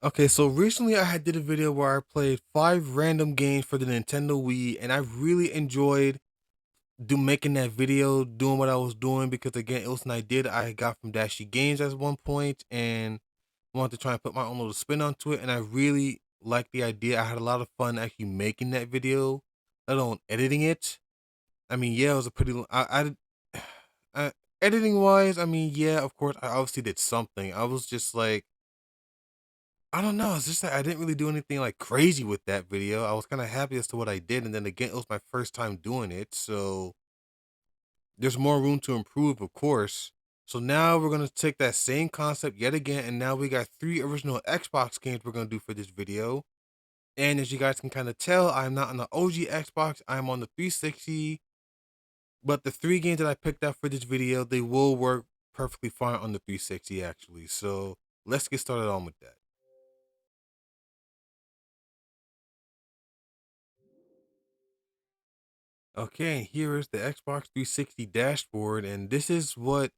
Okay, so recently I did a video where I played 5 random games for the Nintendo Wii, and I really enjoyed making that video, doing what I was doing because again, it was an idea that I got from Dashy Games at one point, and wanted to try and put my own little spin onto it, and I really liked the idea. I had a lot of fun actually making that video, let alone editing it. I mean, yeah, it was a pretty. I editing wise, I mean, yeah, of course, I obviously did something. I was just like I don't know. It's just that I didn't really do anything like crazy with that video. I was kind of happy as to what I did, and then again, it was my first time doing it, so there's more room to improve, of course. So now we're gonna take that same concept yet again, and now we got 3 original Xbox games we're gonna do for this video. And as you guys can kind of tell, I'm not on the OG Xbox. I'm on the 360. But the 3 games that I picked out for this video, they will work perfectly fine on the 360 actually. So let's get started on with that. Okay, here is the Xbox 360 dashboard, and this is what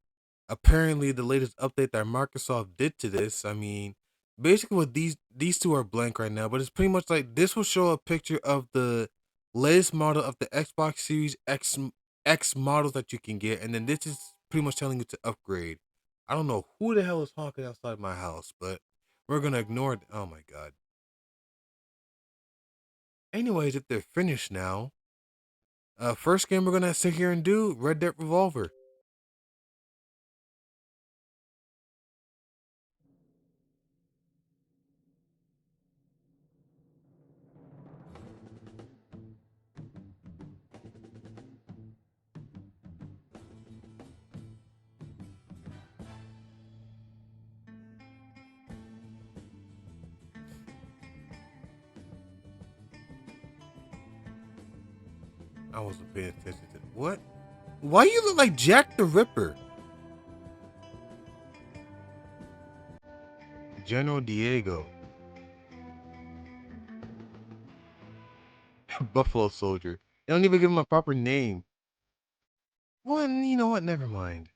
apparently the latest update that Microsoft did to this. I mean, basically what these two are blank right now, but it's pretty much like this will show a picture of the latest model of the Xbox Series X models that you can get, and then this is pretty much telling you to upgrade. I don't know who the hell is honking outside my house, but we're gonna ignore it. Oh my god. Anyways, if they're finished now, first game we're gonna sit here and do Red Dead Revolver. I wasn't paying attention to what? Why you look like Jack the Ripper? General Diego. Buffalo Soldier. They don't even give him a proper name. Well, you know what? Never mind.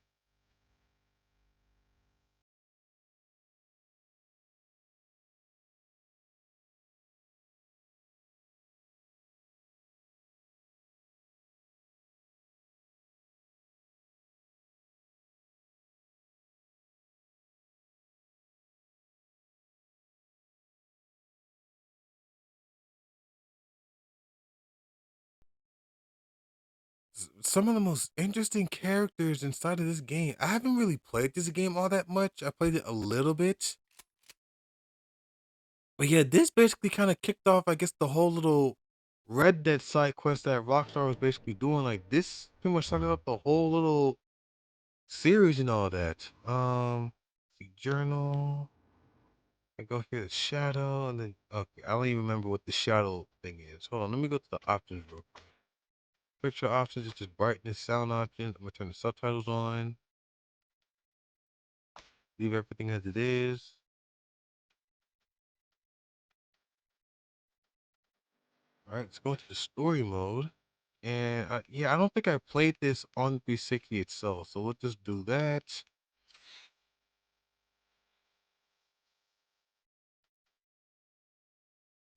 Some of the most interesting characters inside of this game. I haven't really played this game all that much. I played it a little bit. But yeah, this basically kind of kicked off, I guess, the whole little Red Dead side quest that Rockstar was basically doing. Like, this pretty much started up the whole little series and all that. The journal. I go here to shadow, and then okay, I don't even remember what the shadow thing is. Hold on, let me go to the options real quick. Picture options is just brightness, sound options. I'm gonna turn the subtitles on. Leave everything as it is. All right, let's go into the story mode. And yeah, I don't think I played this on 360 itself, so let's just do that.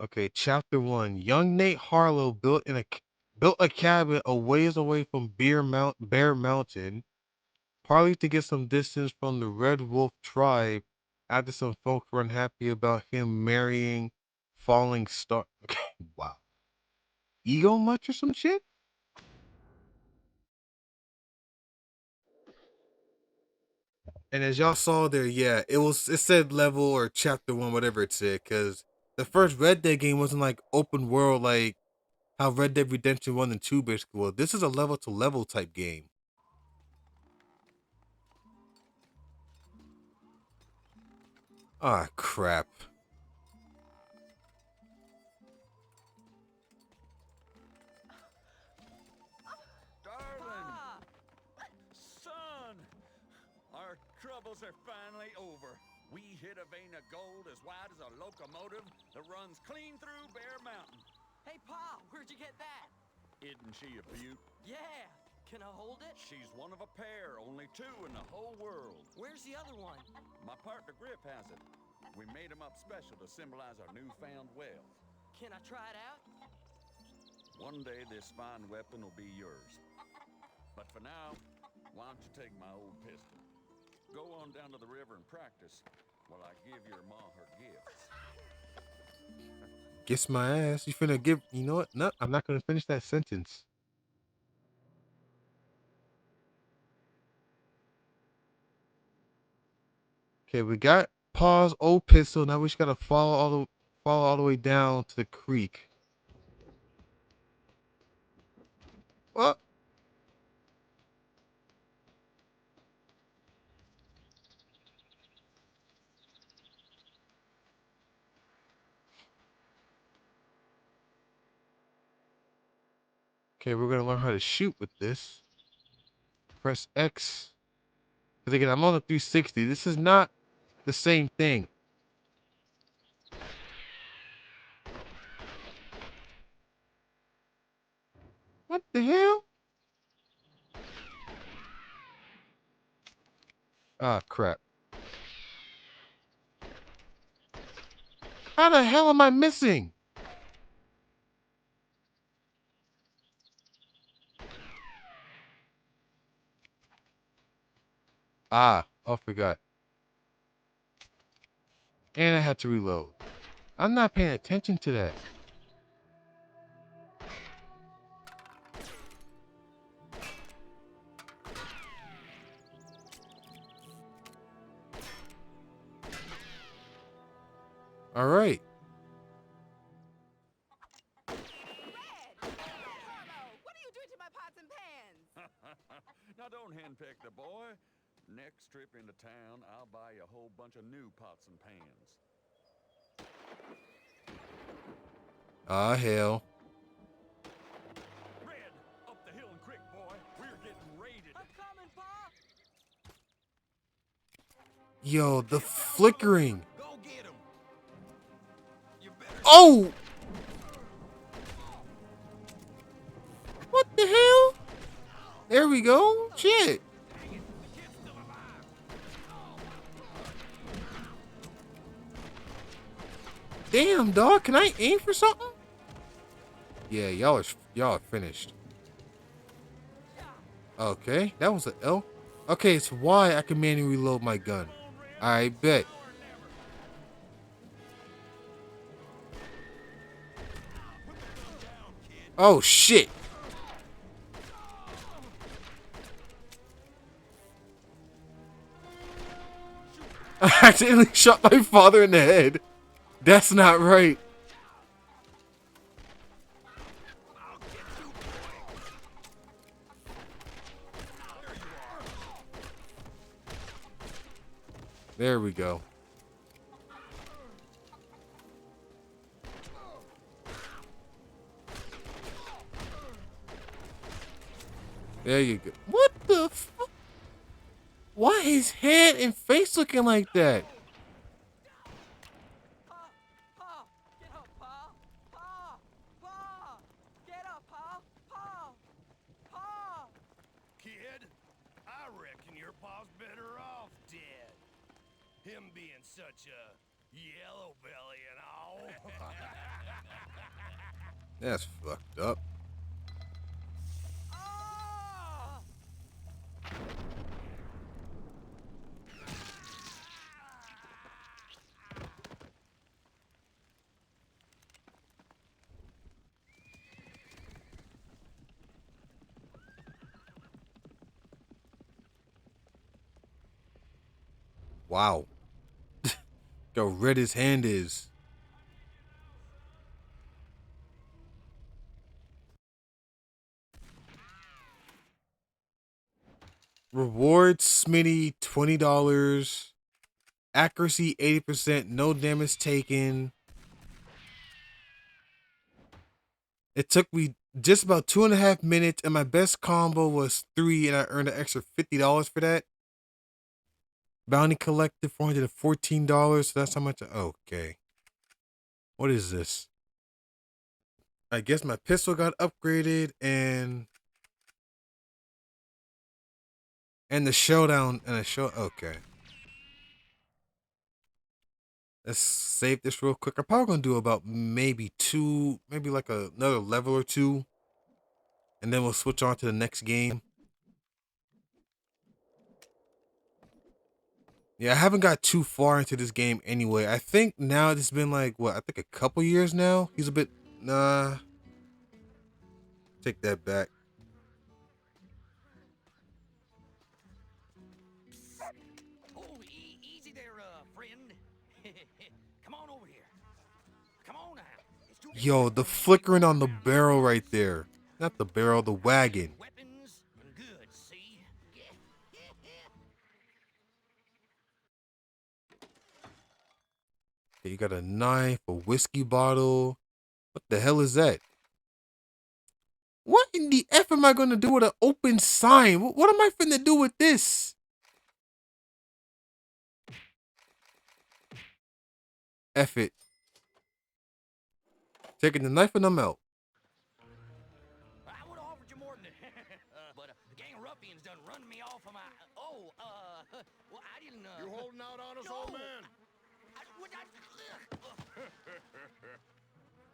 Okay, chapter 1. Young Nate Harlow built a cabin a ways away from Bear Mountain, partly to get some distance from the Red Wolf tribe after some folks were unhappy about him marrying Falling Star. Okay, wow. Ego much or some shit? And as y'all saw there, yeah, it said level or chapter 1, whatever it said, because the first Red Dead game wasn't like open world like how Red Dead Redemption 1 and 2 basically was. This is a level to level type game. Ah, crap. Darling! Son! Our troubles are finally over. We hit a vein of gold as wide as a locomotive that runs clean through Bear Mountain. Hey, Pa, where'd you get that? Isn't she a beaut? Yeah. Can I hold it? She's one of a pair, only two in the whole world. Where's the other one? My partner Grip has it. We made them up special to symbolize our newfound wealth. Can I try it out? One day this fine weapon will be yours. But for now, why don't you take my old pistol? Go on down to the river and practice while I give your ma her gifts. Kiss my ass. You finna give. You know what? No, I'm not gonna finish that sentence. Okay, we got Pa's old pistol. Now we just gotta follow all the way down to the creek. What? Okay, we're gonna learn how to shoot with this. Press X. Cause again, I'm on the 360. This is not the same thing. What the hell? Ah, crap. How the hell am I missing? Ah, oh, forgot. And I had to reload. I'm not paying attention to that. All right. Red! Harlow, what are you doing to my pots and pans? Now don't henpeck the boy. Next trip into town, I'll buy you a whole bunch of new pots and pans. Ah, hell. Red, up the hill and quick, boy. We're getting raided. I'm coming, Pa! Yo, the flickering. Go get him. You better. Oh! What the hell? There we go. Shit. Damn, dog. Can I aim for something? Yeah, y'all are finished. Okay, that was an L. Okay, it's Y I can manually reload my gun. I bet. Oh shit. I accidentally shot my father in the head. That's not right. There we go. There you go. What the fuck? Why his head and face looking like that? Pa! Pa! Get up, Pa! Pa! Pa! Get up, Pa! Pa! Pa! Kid, I reckon your pa's better off dead. Him being such a yellow belly and all. That's fucked up. Ah! Wow. How red his hand is. Rewards, Smitty, $20. Accuracy, 80%. No damage taken. It took me just about 2.5 minutes, and my best combo was 3, and I earned an extra $50 for that. Bounty collected, $414. So that's how much. Okay. What is this? I guess my pistol got upgraded, and the showdown and a show. Okay. Let's save this real quick. I'm probably gonna do about maybe two, maybe like another level or two, and then we'll switch on to the next game. Yeah, I haven't got too far into this game anyway. I think now it's been like what? I think a couple years now. He's a bit nah. Take that back. Oh, easy there, friend. Come on over here. Come on now. It's too Yo, the flickering on the barrel right there. Not the barrel, the wagon. weapons and goods, see? Okay, you got a knife, a whiskey bottle. What the hell is that? What in the F am I gonna do with an open sign? What am I finna do with this? F it. Taking the knife and I'm out. I would have offered you more than that. But a gang of ruffians done run me off of my... well, I didn't... You holding out on us, no. old man?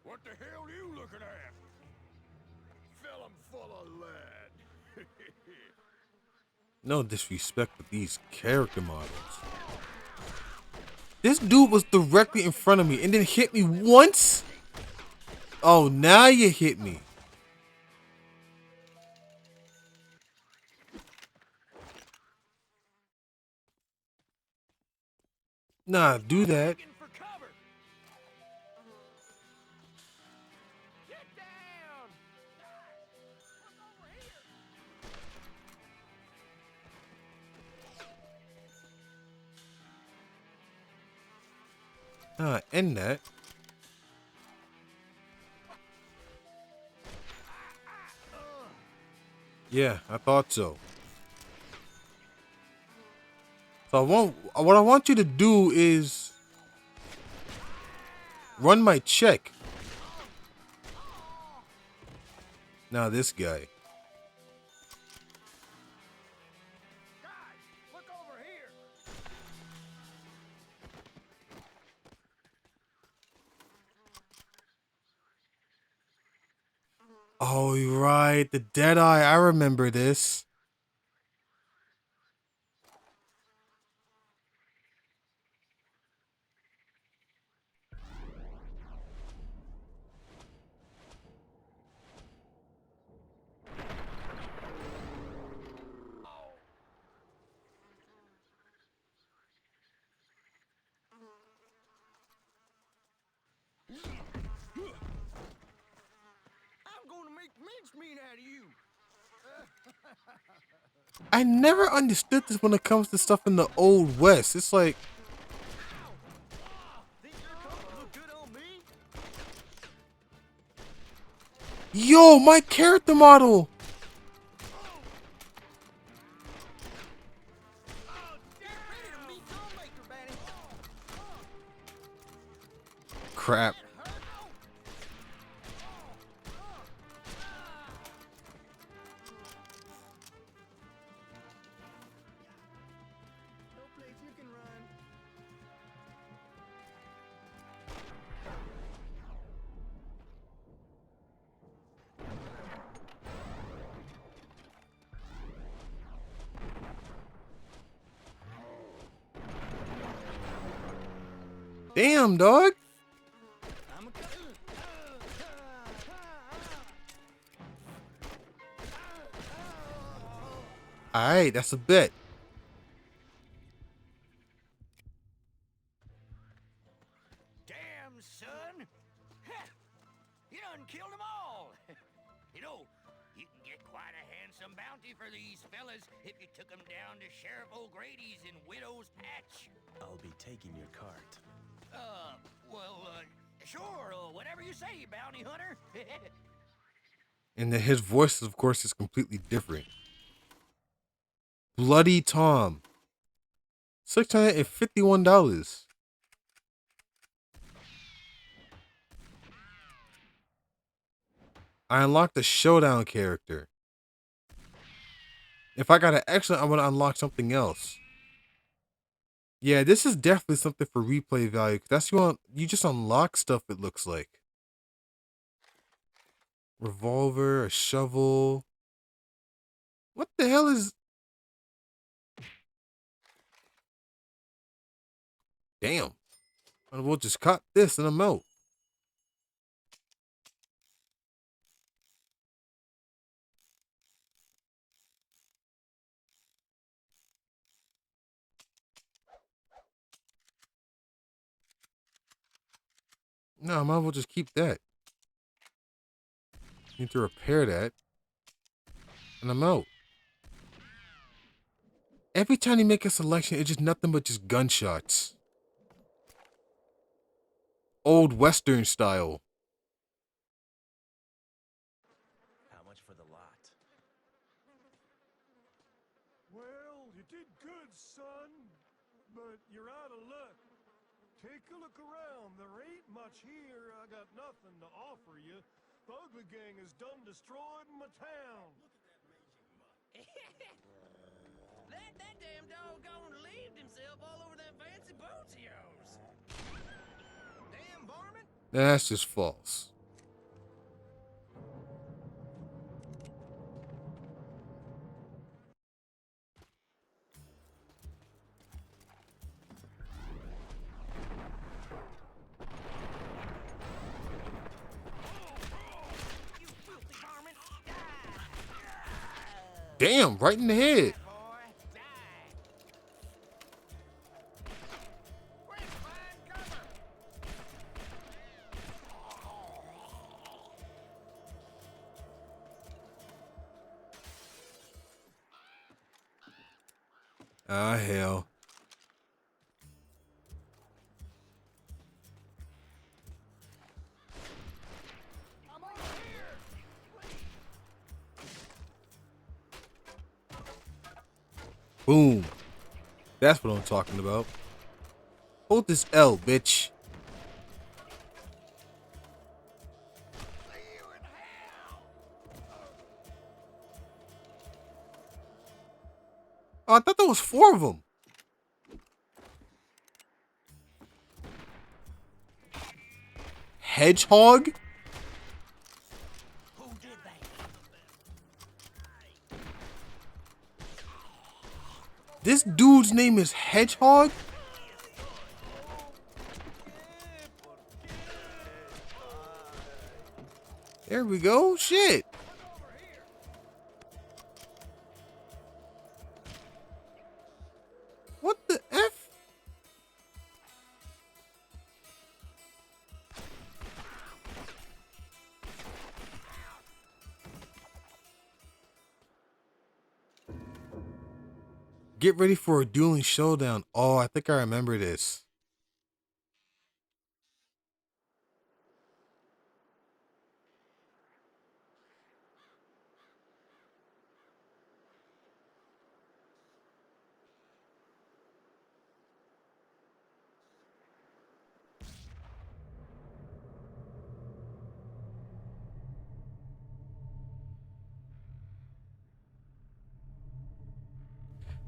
What the hell are you looking at? Fill 'em full of lead. No disrespect with these character models. This dude was directly in front of me and then hit me once? Oh, now you hit me. Nah, do that. Looking for cover. Get down! Look over here! Nah, end that. Yeah, I thought so. So what I want you to do is run my check. Now this guy. Guys, look over here! Oh, you're right. The Deadeye. I remember this. I'm gonna make mincemeat out of you! I never understood this when it comes to stuff in the Old West. It's like, Think your coat look good on me? yo, my character model. Get ready to meet your maker, Benny! Crap. No place you can run. Damn, dog. I'm a... All right, that's a bet. Damn, son! You done killed them all! You know, you can get quite a handsome bounty for these fellas if you took them down to Sheriff O'Grady's in Widow's Patch. I'll be taking your cart. Sure, whatever you say, bounty hunter. And then his voice, of course, is completely different. Bloody Tom. $651. I unlocked the showdown character. If I got an excellent, I want to unlock something else. Yeah, this is definitely something for replay value. 'Cause that's you just unlock stuff. It looks like revolver, a shovel. What the hell is? Damn. We'll just cut this and I'm out. No, I might as well just keep that. Need to repair that. And I'm out. Every time you make a selection, it's just nothing but just gunshots. Old Western style. How much for the lot? Well, you did good, son. But you're out of luck. Take a look around. There ain't much here. I got nothing to offer you. The ugly gang is done destroyed my town. That damn doggone relieved himself all over them fancy boots of yours. Damn varmint. That's just false. You filthy varmint. Die. Damn, right in the head. Boy, die. Quick, find cover. Ah, hell. Boom. That's what I'm talking about. Hold this L, bitch. Oh, I thought there was 4 of them. Hedgehog? Who did that? This dude's name is Hedgehog? There we go. Shit. What the F? Get ready for a dueling showdown. Oh, I think I remember this.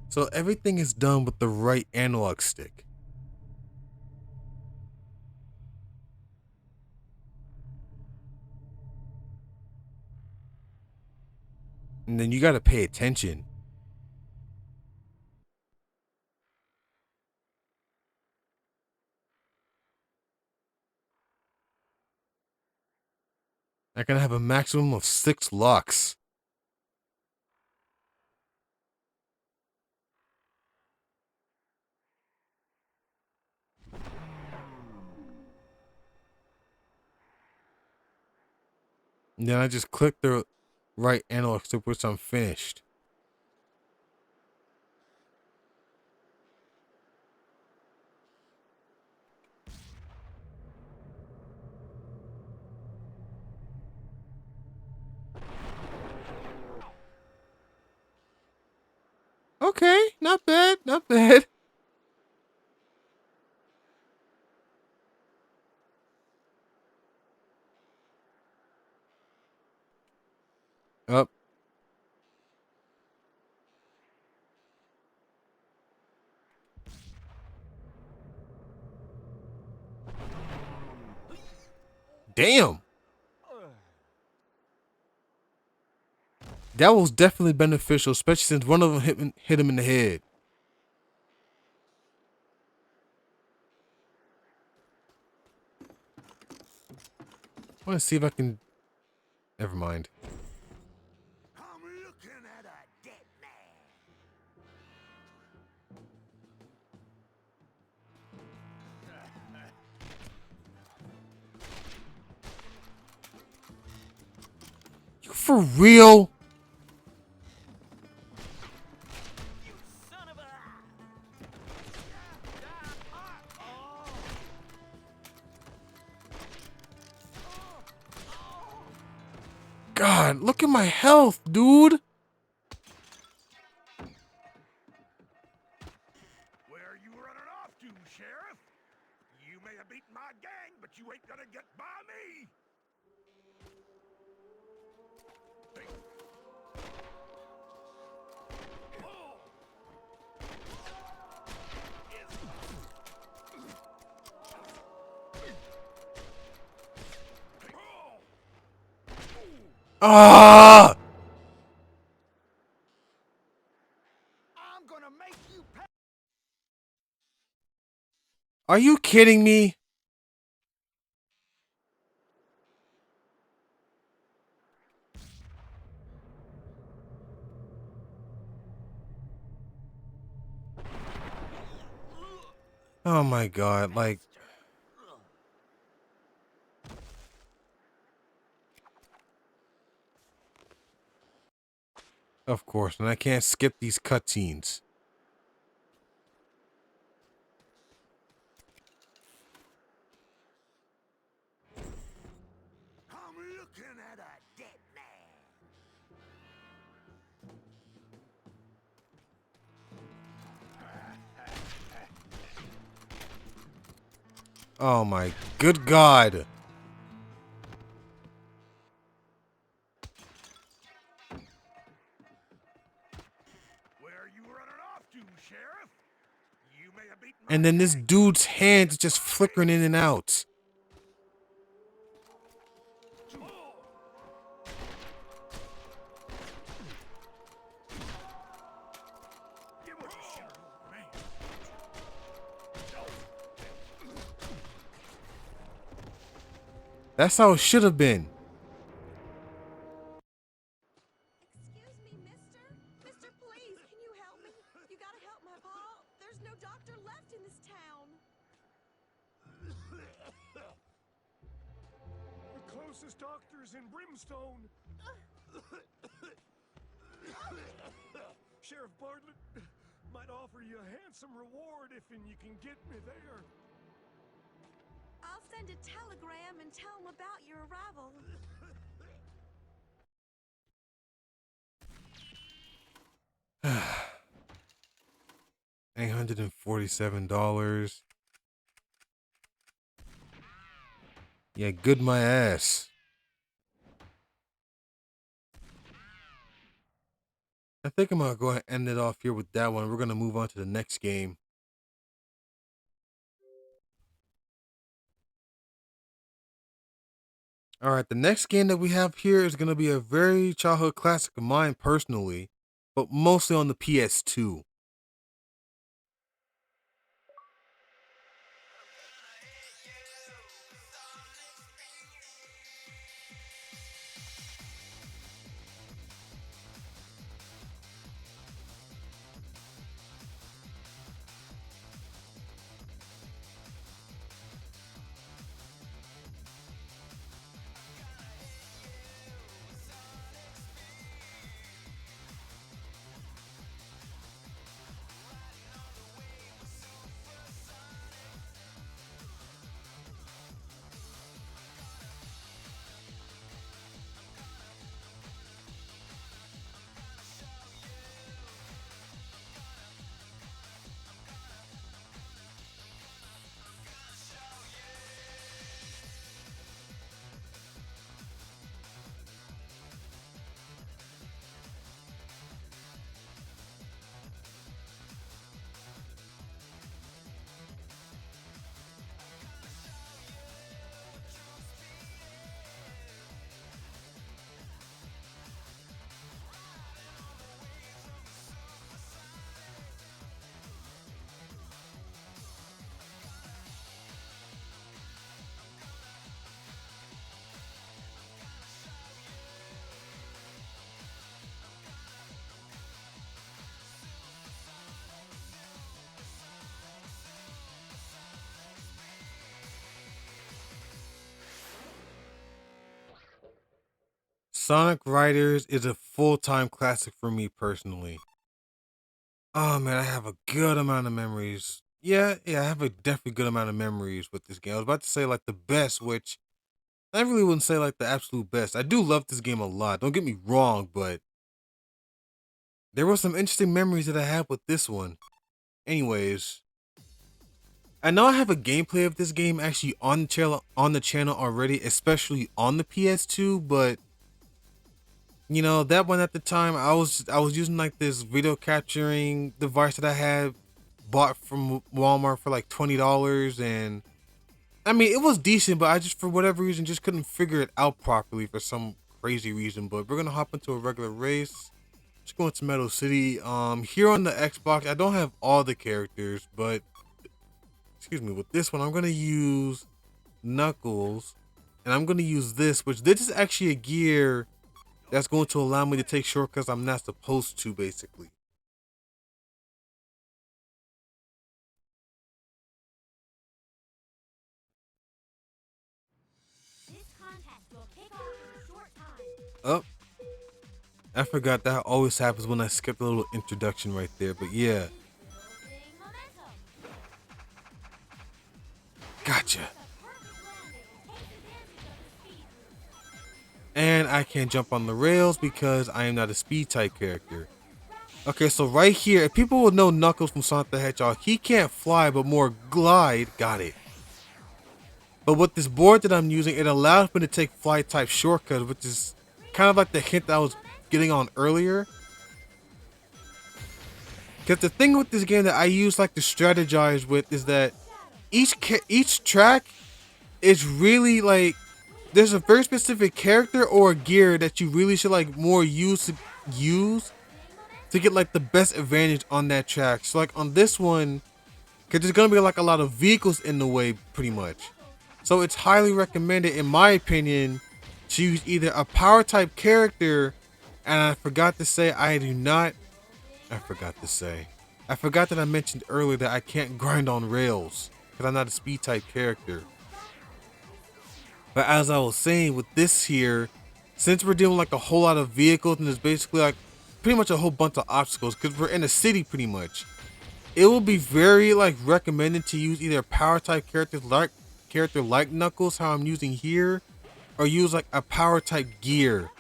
So everything is done with the right analog stick. And then you got to pay attention. I can have a maximum of 6 locks. And then I just click the right analog stick, which I'm finished. Okay, not bad, not bad. Up. Damn. That was definitely beneficial, especially since one of them hit him in the head. I want to see if I can. Never mind. I'm looking at a dead man. You for real? You son of a... God, look at my health, dude. Where are you running off to, Sheriff? You may have beaten my gang, but you ain't gonna get by me. Ah! I'm gonna make you pay. Are you kidding me? Oh my God, like. Of course, and I can't skip these cutscenes. I'm looking at a dead man. Oh my good God. Where are you running off to, Sheriff? You may have beaten my And then this gang. dude's hands just flickering in and out. Give it a shot, man. That's how it should have been. Excuse me, mister? Mister, please, can you help me? You gotta help my pa. There's no doctor left in this town. The closest doctor's in Brimstone. Sheriff Bartlett might offer you a handsome reward if you can get me there. I'll send a telegram and tell him about your arrival. $847. Yeah, good my ass. I think I'm gonna go ahead and end it off here with that one. We're gonna move on to the next game. All right, the next game that we have here is gonna be a very childhood classic of mine personally, but mostly on the PS2. Sonic Riders is a full-time classic for me personally. Oh man, I have a good amount of memories. Yeah, I have a definitely good amount of memories with this game. I was about to say like the best, which I really wouldn't say like the absolute best. I do love this game a lot. Don't get me wrong, but there were some interesting memories that I had with this one. Anyways, I know I have a gameplay of this game actually on the channel already, especially on the PS2, but you know, that one at the time I was using like this video capturing device that I had bought from Walmart for like $20, and I mean it was decent, but I just for whatever reason just couldn't figure it out properly for some crazy reason. But we're gonna hop into a regular race. Just going to Meadow City. Here on the Xbox, I don't have all the characters, but excuse me, with this one I'm gonna use Knuckles, and I'm gonna use which this is actually a gear that's going to allow me to take shortcuts I'm not supposed to, basically. This contest will kick off in a short time. Oh, I forgot that always happens when I skip the little introduction right there, but yeah. Building momentum. Gotcha. The perfect landing takes advantage of the speed. And I can't jump on the rails because I am not a speed type character. Okay, so right here, if people would know Knuckles from Sonic the Hedgehog, he can't fly but more glide. Got it. But with this board that I'm using, it allows me to take flight type shortcuts, which is kind of like the hint that I was getting on earlier. Because the thing with this game that I use like to strategize with is that each track is really like, there's a very specific character or a gear that you really should like more use to get like the best advantage on that track. So like on this one, because there's gonna be like a lot of vehicles in the way pretty much. So it's highly recommended, in my opinion, to use either a power type character, and I forgot to say I forgot that I mentioned earlier that I can't grind on rails because I'm not a speed type character. But as I was saying with this here, since we're dealing like a whole lot of vehicles and there's basically like pretty much a whole bunch of obstacles because we're in a city pretty much, it will be very like recommended to use either a power type character like Knuckles, how I'm using here, or use like a power type gear.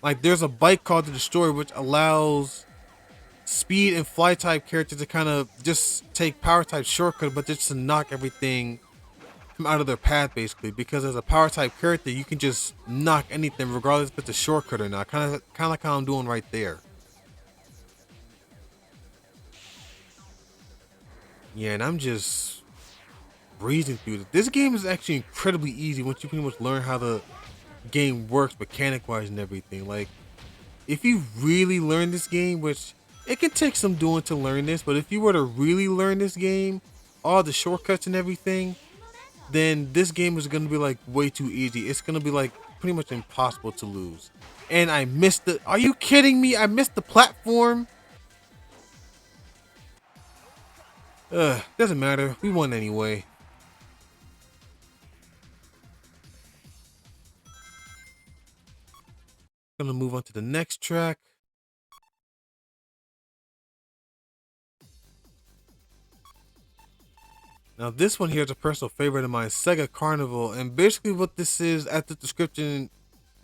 Like there's a bike called the Destroyer which allows speed and fly type characters to kind of just take power type shortcut, but just to knock everything from out of their path basically, because as a power type character you can just knock anything regardless if it's a shortcut or not, kind of like how I'm doing right there. Yeah, and I'm just breezing through this. This game is actually incredibly easy once you pretty much learn how the game works mechanic wise and everything. Like if you really learn this game, which it can take some doing to learn this, but if you were to really learn this game, all the shortcuts and everything, then this game is going to be like way too easy. It's going to be like pretty much impossible to lose. And I missed the, are you kidding me? I missed the platform. Doesn't matter. We won anyway. Gonna move on to the next track. Now this one here is a personal favorite of mine, Sega Carnival, and basically what this is, as the description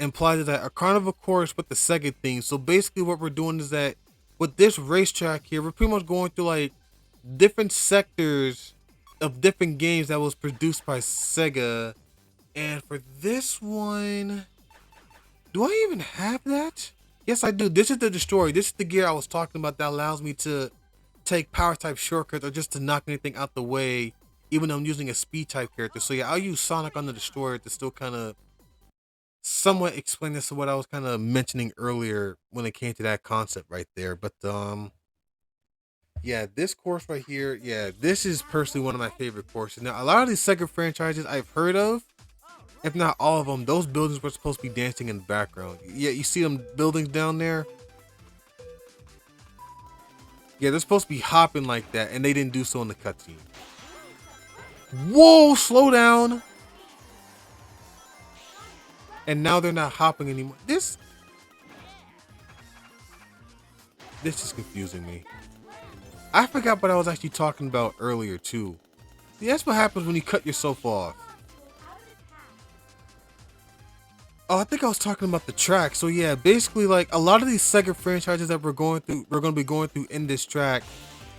implies, is that a carnival course with the Sega theme. So basically what we're doing is that with this racetrack here, we're pretty much going through like different sectors of different games that was produced by Sega. And for this one, do I even have that? Yes, I do. This is the Destroyer. This is the gear I was talking about that allows me to take power type shortcuts or just to knock anything out the way, even though I'm using a speed type character. So yeah, I'll use Sonic on the Destroyer to still kind of somewhat explain this to what I was kind of mentioning earlier when it came to that concept right there. But yeah, this course right here, yeah, this is personally one of my favorite courses. Now, a lot of these Sega franchises I've heard of, if not all of them, those buildings were supposed to be dancing in the background. Yeah, you see them buildings down there? Yeah, they're supposed to be hopping like that, and they didn't do so in the cutscene. Whoa, slow down. And now they're not hopping anymore. This is confusing me. I forgot what I was actually talking about earlier too. See, that's what happens when you cut yourself off. Oh, I think I was talking about the track. So yeah, basically like a lot of these Sega franchises that we're going to be going through in this track,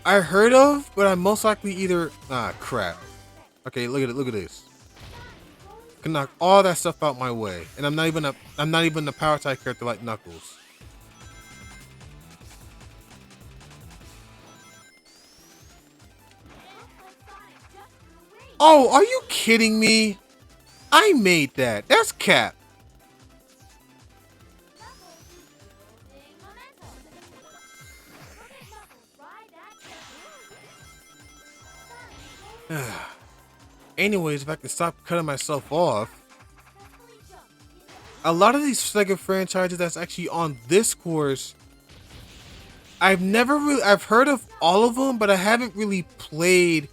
I heard of, but I most likely either crap. Okay, look at it, look at this. Can knock all that stuff out my way. And I'm not even a power type character like Knuckles. Oh, are you kidding me? I made that. That's cap. Anyways, if I can stop cutting myself off. A lot of these Sega franchises that's actually on this course, I've heard of all of them, but I haven't really played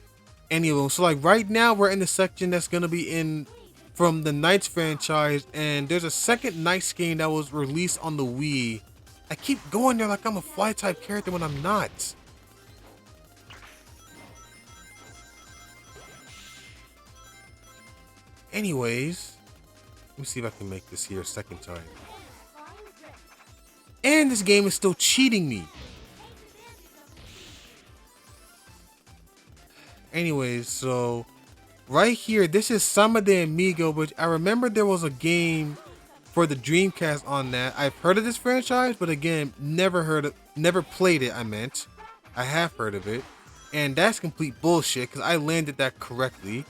any of them. So like right now we're in the section that's gonna be in from the Knights franchise, and there's a second Knights game that was released on the Wii. I keep going there like I'm a fly type character when I'm not. Anyways, let me see if I can make this here a second time. And this game is still cheating me. Anyways, so right here, this is Sama de Amigo, which I remember there was a game for the Dreamcast on that. I've heard of this franchise, but again, never played it. I have heard of it, and that's complete bullshit because I landed that correctly.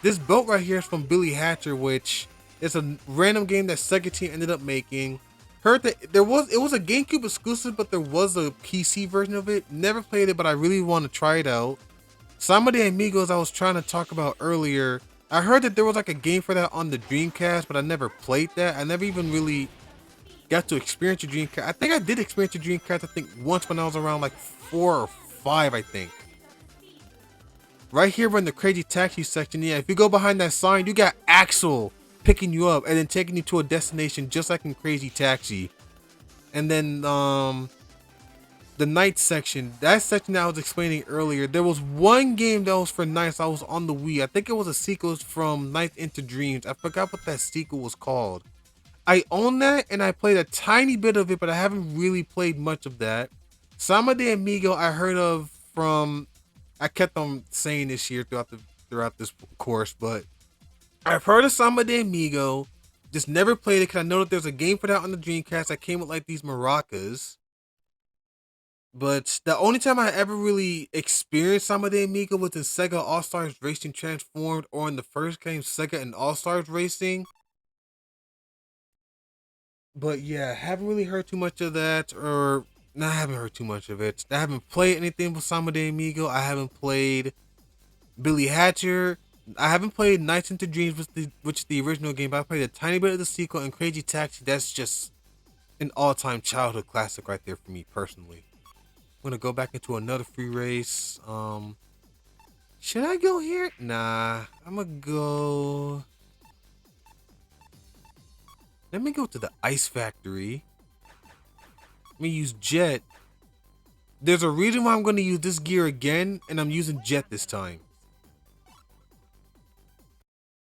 This boat right here is from Billy Hatcher, which is a random game that Sega Team ended up making. Heard that it was a GameCube exclusive, but there was a PC version of it. Never played it, but I really want to try it out. Some of the Amigos I was trying to talk about earlier, I heard that there was like a game for that on the Dreamcast, but I never played that. I never even really got to experience the Dreamcast. I think I did experience the Dreamcast, I think once when I was around like 4 or 5, I think. Right here we're in the Crazy Taxi section. Yeah, if you go behind that sign, you got Axel picking you up and then taking you to a destination just like in Crazy Taxi. And then the Knights section, that section that I was explaining earlier, there was one game that was for Knights that was on the Wii. I think it was a sequel from Knights into Dreams. I forgot what that sequel was called. I own that and I played a tiny bit of it, but I haven't really played much of that. Sama de Amigo I heard of from, I kept on saying this year throughout this course, but I've heard of Sama de Amigo, just never played it because I know that there's a game for that on the Dreamcast that came with like these maracas. But the only time I ever really experienced Sama de Amigo was in Sega All-Stars Racing Transformed, or in the first game Sega and All-Stars Racing. But yeah, haven't really heard too much of that, or no, I haven't heard too much of it. I haven't played anything with Sama de Amigo. I haven't played Billy Hatcher. I haven't played Nights into Dreams, which is the original game, but I played a tiny bit of the sequel, and Crazy Taxi. That's just an all-time childhood classic right there for me personally. I'm gonna go back into another free race. Should I go here? Nah, I'm gonna go. Let me go to the Ice Factory. Let me use Jet. There's a reason why I'm gonna use this gear again, and I'm using Jet this time.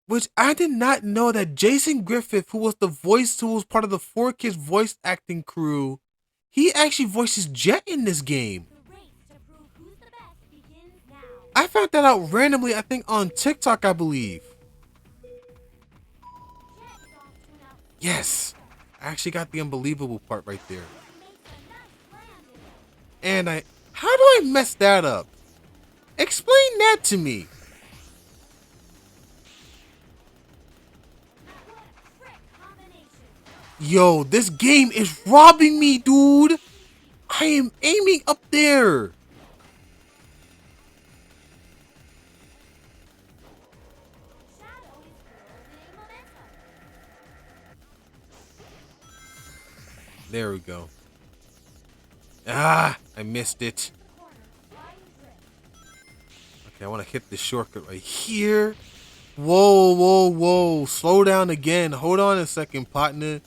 Which I did not know that Jason Griffith, who was part of the 4Kids voice acting crew, he actually voices Jet in this game. I found that out randomly, I think on TikTok, I believe. Yes, I actually got the unbelievable part right there. And how do I mess that up? Explain that to me. Yo, this game is robbing me, dude. I am aiming up there. There we go. Ah, I missed it. Okay, I want to hit this shortcut right here. Whoa, whoa, whoa. Slow down again. Hold on a second, partner.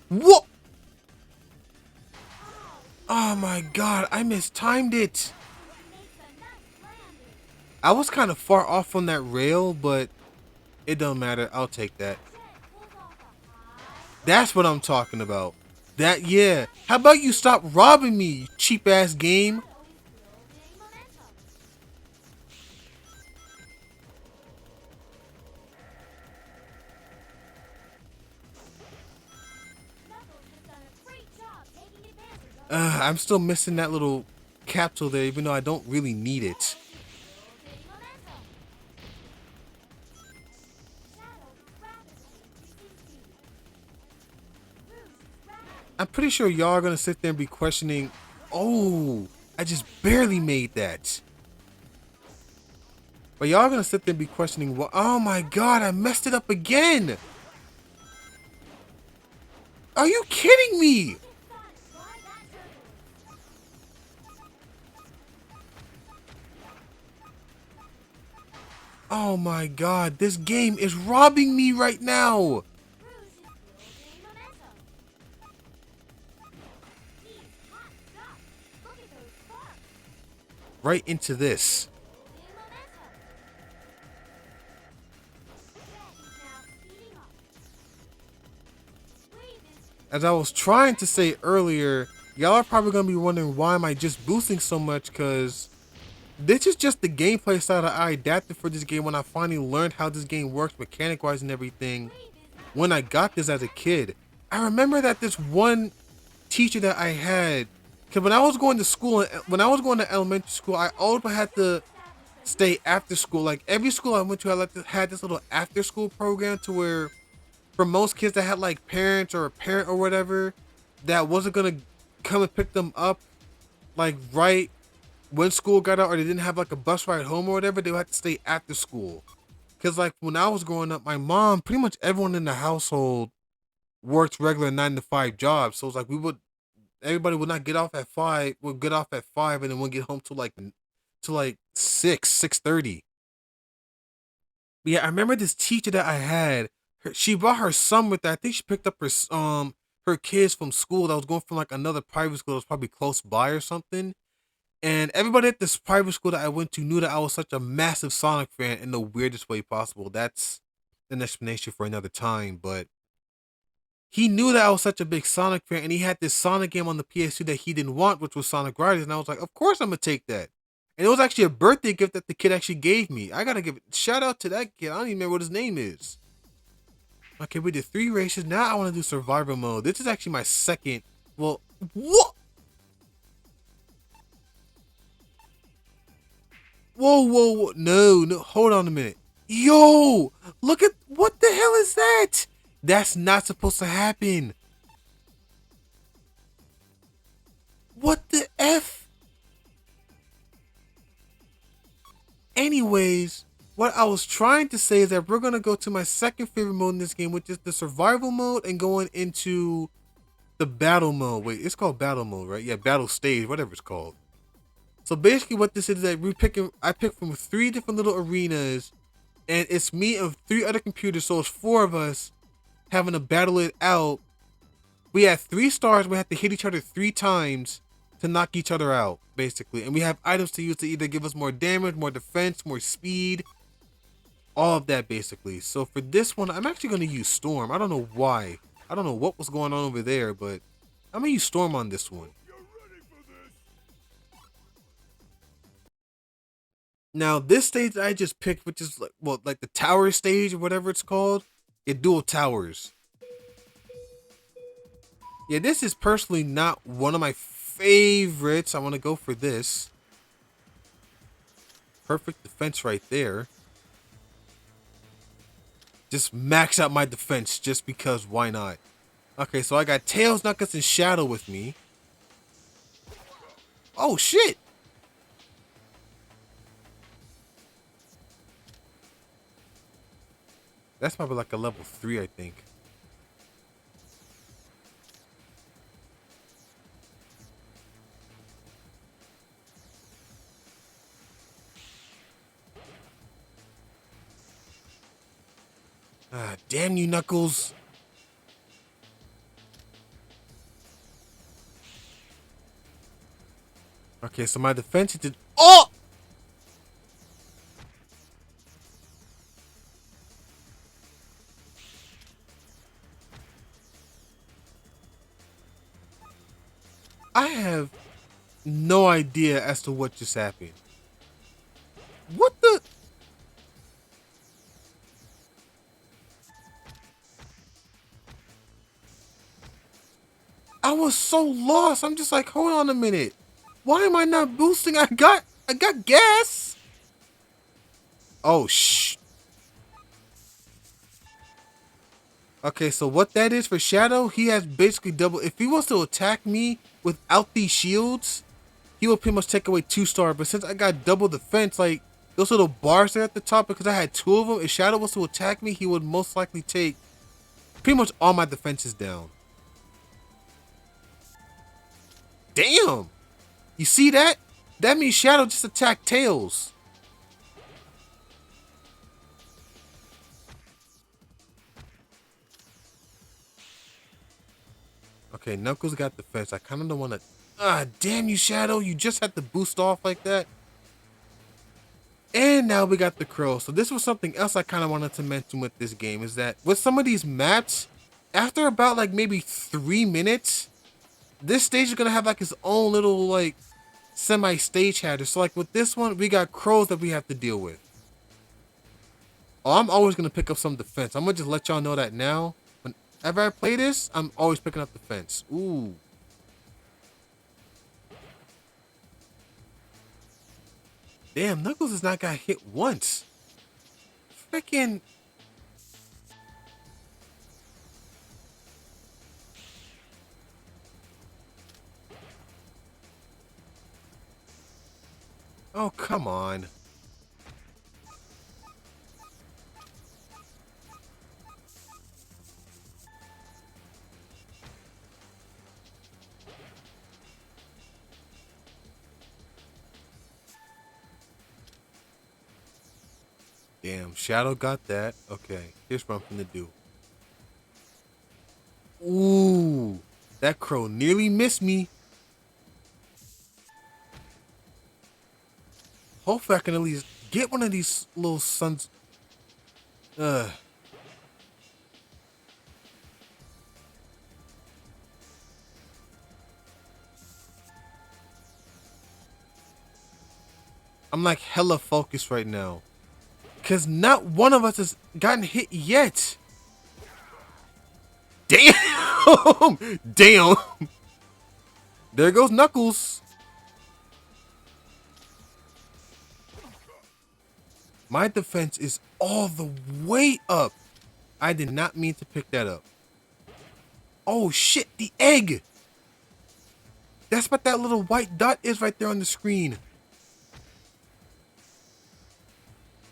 What? Oh my god, I mistimed it. I was kind of far off from that rail, but it don't matter. I'll take that. That's what I'm talking about. That, yeah. How about you stop robbing me, you cheap ass game? I'm still missing that little capsule there, even though I don't really need it. I'm pretty sure y'all are gonna sit there and be questioning, oh, I just barely made that. But y'all are gonna sit there and be questioning, well, oh my god, I messed it up again. Are you kidding me? Oh my god, this game is robbing me right now. Right into this. As I was trying to say earlier, y'all are probably going to be wondering why am I just boosting so much, because this is just the gameplay style that I adapted for this game when I finally learned how this game works mechanic-wise and everything when I got this as a kid. I remember that this one teacher that I had, because when I was going to school, when I was going to elementary school, I always had to stay after school. Like every school I went to, had this little after school program to where for most kids that had like parents or a parent or whatever that wasn't gonna come and pick them up like right when school got out, or they didn't have like a bus ride home or whatever, they would have to stay after school. Because like when I was growing up, my mom, pretty much everyone in the household worked regular 9 to 5 jobs. So it's like everybody would not get off at 5, would get off at 5 and then we'll get home to like 6:30. Yeah, I remember this teacher that I had. She brought her son with her. I think she picked up her kids from school that was going from like another private school that was probably close by or something. And everybody at this private school that I went to knew that I was such a massive Sonic fan in the weirdest way possible. That's an explanation for another time, but he knew that I was such a big Sonic fan, and he had this Sonic game on the PS2 that he didn't want, which was Sonic Riders, and I was like, of course I'm gonna take that. And it was actually a birthday gift that the kid actually gave me. I gotta give shout out to that kid. I don't even remember what his name is. Okay, we did 3 races. Now I want to do survivor mode. This is actually my second. Well, what? Whoa. No. Hold on a minute. Yo, look at, what the hell is that? That's not supposed to happen. What the F? Anyways, what I was trying to say is that we're going to go to my second favorite mode in this game, which is the survival mode, and going into the battle mode. Wait, it's called battle mode, right? Yeah, battle stage, whatever it's called. So basically what this is that I picked from 3 different little arenas, and it's me and 3 other computers, so it's 4 of us having to battle it out. We have 3 stars, we have to hit each other 3 times to knock each other out, basically. And we have items to use to either give us more damage, more defense, more speed, all of that basically. So for this one, I'm actually going to use Storm. I don't know why. I don't know what was going on over there, but I'm going to use Storm on this one. Now, this stage that I just picked, which is like the tower stage or whatever it's called, it dual towers. Yeah, this is personally not one of my favorites. I want to go for this. Perfect defense right there. Just max out my defense just because, why not? Okay, so I got Tails, Knuckles, and Shadow with me. Oh, shit! That's probably like a level 3, I think. Ah, damn you, Knuckles. Okay, so my defense did. Oh! I have no idea as to what just happened. What the? I was so lost. I'm just like, hold on a minute. Why am I not boosting? I got gas. Oh, shh. Okay, so what that is for Shadow, he has basically double. If he wants to attack me without these shields, he will pretty much take away 2-star. But since I got double defense, like those little bars there at the top, because I had 2 of them, if Shadow was to attack me, he would most likely take pretty much all my defenses down. Damn! You see that? That means Shadow just attacked Tails. Okay, Knuckles got defense. I kind of don't want to. Ah, damn you, Shadow. You just had to boost off like that. And now we got the Crow. So this was something else I kind of wanted to mention with this game, is that with some of these maps, after about like maybe 3 minutes, this stage is going to have like its own little like semi-stage header. So like with this one, we got crows that we have to deal with. Oh, I'm always going to pick up some defense. I'm going to just let y'all know that now. Whenever I play this, I'm always picking up defense. Ooh. Damn, Knuckles has not got hit once. Freaking. Oh, come on. Damn, Shadow got that. Okay, here's what I'm gonna do. Ooh, that crow nearly missed me. Hopefully I can at least get one of these little sons. I'm like hella focused right now. Because not one of us has gotten hit yet. Damn! Damn! There goes Knuckles. My defense is all the way up. I did not mean to pick that up. Oh shit, the egg! That's what that little white dot is right there on the screen.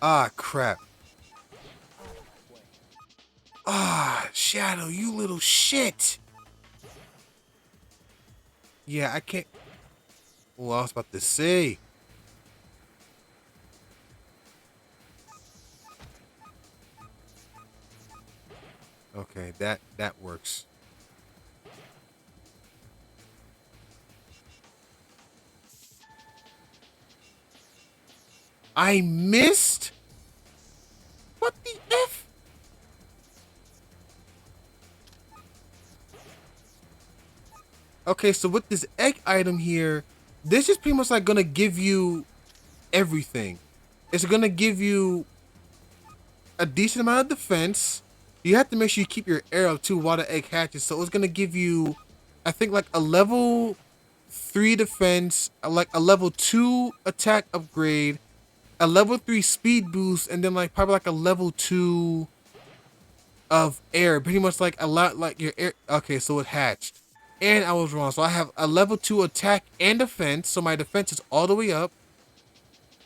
Ah, crap. Ah, Shadow, you little shit. Yeah, I can't. Well, I was about to say. Okay, that works. I missed? What the F? Okay, so with this egg item here, this is pretty much like gonna give you everything. It's gonna give you a decent amount of defense. You have to make sure you keep your arrow too while the egg hatches. So it's gonna give you, I think, like a level 3 defense, like a level 2 attack upgrade, a level 3 speed boost, and then like probably like a level 2 of air. Pretty much like a lot like your air. Okay, so it hatched. And I was wrong. So I have a level 2 attack and defense. So my defense is all the way up.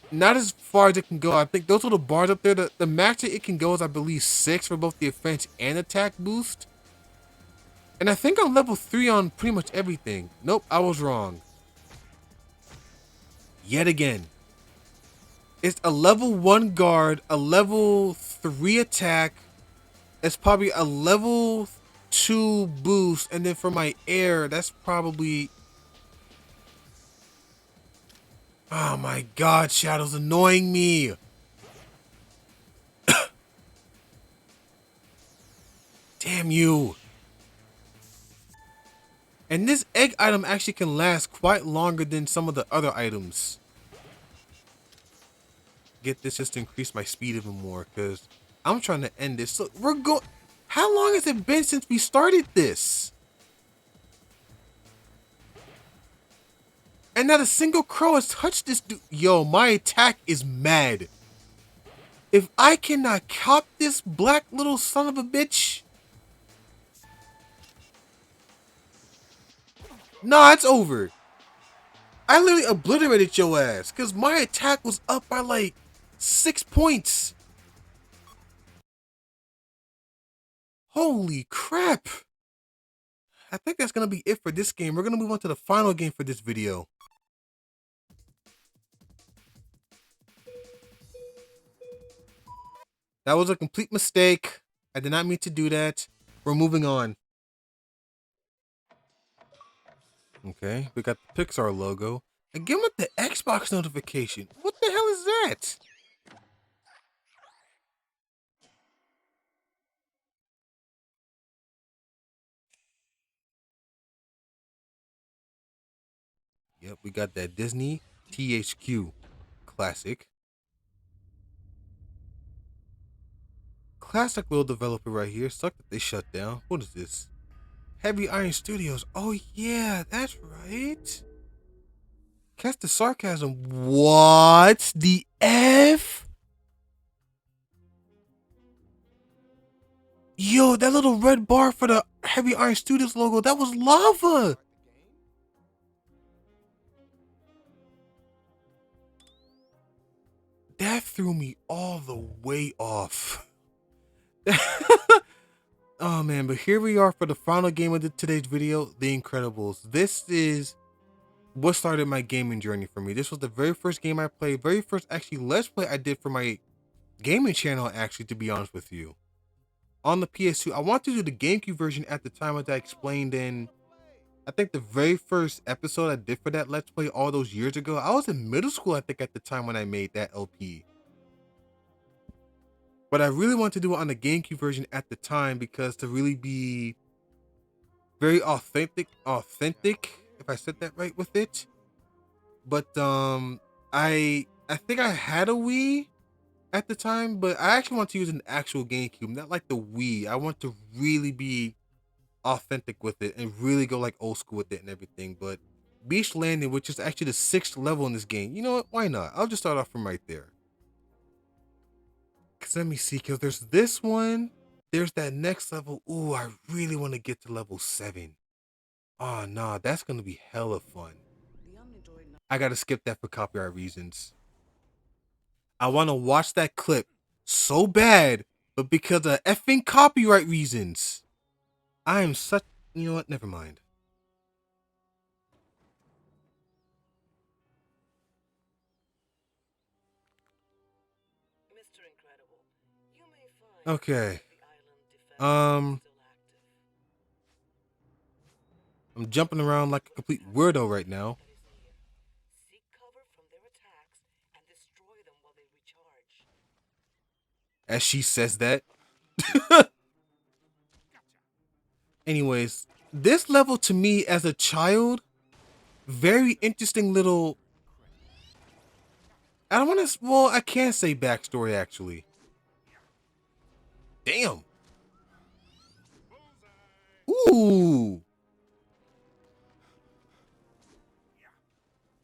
Not as far as it can go. I think those little bars up there, the max that it can go is, I believe, 6 for both the offense and attack boost. And I think I'm level 3 on pretty much everything. Nope, I was wrong. Yet again. It's a level 1 guard, a level 3 attack. It's probably a level 2 boost. And then for my air, that's probably... Oh my god, Shadow's annoying me. Damn you. And this egg item actually can last quite longer than some of the other items. Get this just to increase my speed even more, because I'm trying to end this. So we're going. How long has it been since we started this? And not a single crow has touched this dude. Yo, my attack is mad. If I cannot cop this black little son of a bitch. Nah, it's over. I literally obliterated your ass because my attack was up by like 6 points. Holy crap. I think that's going to be it for this game. We're going to move on to the final game for this video. That was a complete mistake. I did not mean to do that. We're moving on. Okay, we got the Pixar logo. Again with the Xbox notification. What the hell is that? Yep, we got that Disney THQ classic. Classic little developer right here. Suck that they shut down. What is this? Heavy Iron Studios. Oh yeah, that's right. Catch the sarcasm. What the F? Yo, that little red bar for the Heavy Iron Studios logo, that was lava. That threw me all the way off. Oh man, but here we are for the final game of today's video, The Incredibles. This is what started my gaming journey for me. This was the very first game I played, very first actually Let's Play I did for my gaming channel actually, to be honest with you. On the PS2, I wanted to do the GameCube version at the time, as I explained in, I think the very first episode I did for that Let's Play all those years ago. I was in middle school, I think, at the time when I made that LP. But I really wanted to do it on the GameCube version at the time because to really be very authentic, if I said that right with it. But I think I had a Wii at the time, but I actually want to use an actual GameCube, not like the Wii. I want to really be authentic with it and really go like old school with it and everything. But Beach Landing, which is actually the 6th level in this game, you know what? Why not? I'll just start off from right there. Cause let me see, cause there's this one, there's that next level. Ooh, I really want to get to level 7. Oh nah, that's gonna be hella fun. I gotta skip that for copyright reasons. I want to watch that clip so bad, but because of effing copyright reasons, I am such. You know what? Never mind. Okay. I'm jumping around like a complete weirdo right now. As she says that. Anyways, this level to me as a child, very interesting little. I don't want to. Well, I can't say backstory actually. Damn. Ooh.